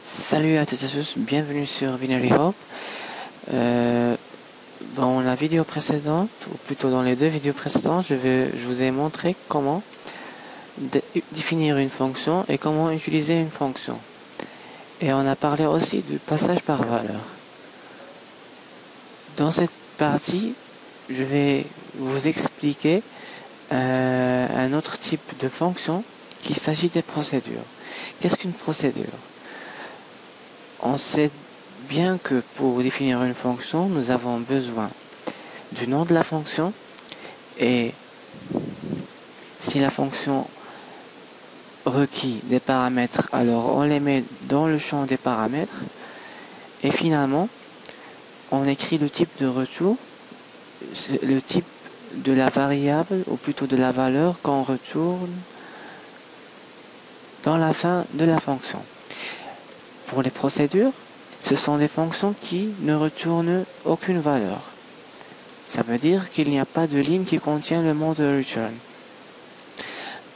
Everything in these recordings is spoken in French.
Salut à toutes et à tous, bienvenue sur Binary Hop. Dans la vidéo précédente, ou plutôt dans les deux vidéos précédentes, je vous ai montré comment définir une fonction et comment utiliser une fonction. Et on a parlé aussi du passage par valeur. Dans cette partie, je vais vous expliquer un autre type de fonction qu'il s'agit des procédures. Qu'est-ce qu'une procédure? On sait bien que pour définir une fonction, nous avons besoin du nom de la fonction et si la fonction requiert des paramètres, alors on les met dans le champ des paramètres et finalement on écrit le type de retour, le type de la variable ou plutôt de la valeur qu'on retourne dans la fin de la fonction. Pour les procédures, ce sont des fonctions qui ne retournent aucune valeur. Ça veut dire qu'il n'y a pas de ligne qui contient le mot de return.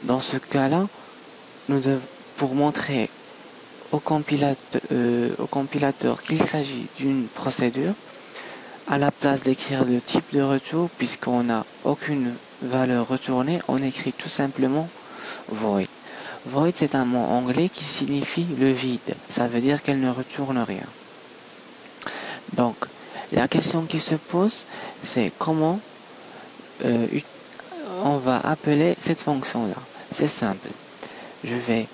Dans ce cas-là, pour montrer au compilateur qu'il s'agit d'une procédure, à la place d'écrire le type de retour, puisqu'on n'a aucune valeur retournée, on écrit tout simplement void. Void, c'est un mot anglais qui signifie le vide. Ça veut dire qu'elle ne retourne rien. Donc, la question qui se pose, c'est comment on va appeler cette fonction-là. C'est simple. Je vais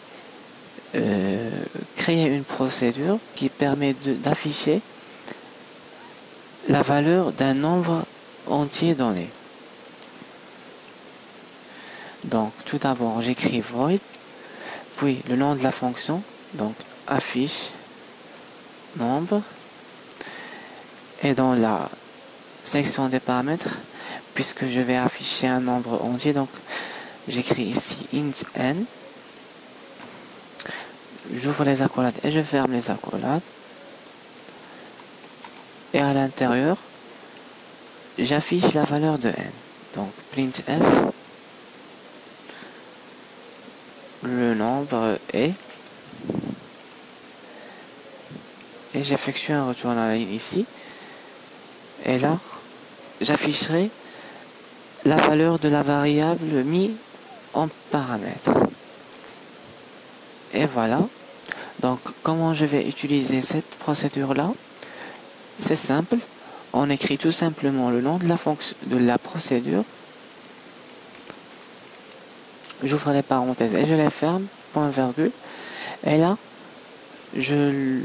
créer une procédure qui permet d'afficher la valeur d'un nombre entier donné. Donc, tout d'abord, j'écris void, puis le nom de la fonction, donc affiche nombre, et dans la section des paramètres, puisque je vais afficher un nombre entier, donc j'écris ici int n, j'ouvre les accolades et je ferme les accolades, et à l'intérieur j'affiche la valeur de n, donc printf le nombre est, et j'effectue un retour dans la ligne ici, et là j'afficherai la valeur de la variable mise en paramètre. Et voilà. Donc comment je vais utiliser cette procédure là? C'est simple, on écrit tout simplement le nom de la fonction de la procédure, j'ouvre les parenthèses et je les ferme, point virgule, et là je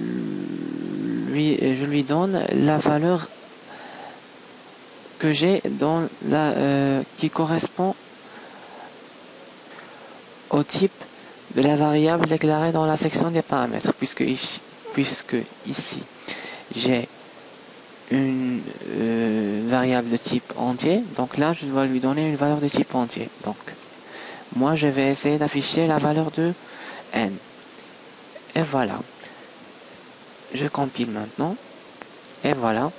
lui donne la valeur que j'ai dans qui correspond au type de la variable déclarée dans la section des paramètres, puisque ici j'ai une variable de type entier, donc là je dois lui donner une valeur de type entier. Donc moi je vais essayer d'afficher la valeur de n, et voilà, je compile maintenant, et voilà,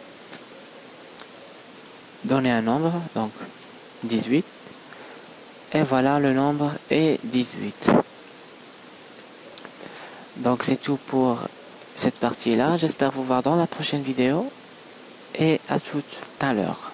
donner un nombre, donc 18, et voilà, le nombre est 18. Donc c'est tout pour cette partie là, j'espère vous voir dans la prochaine vidéo et à tout à l'heure.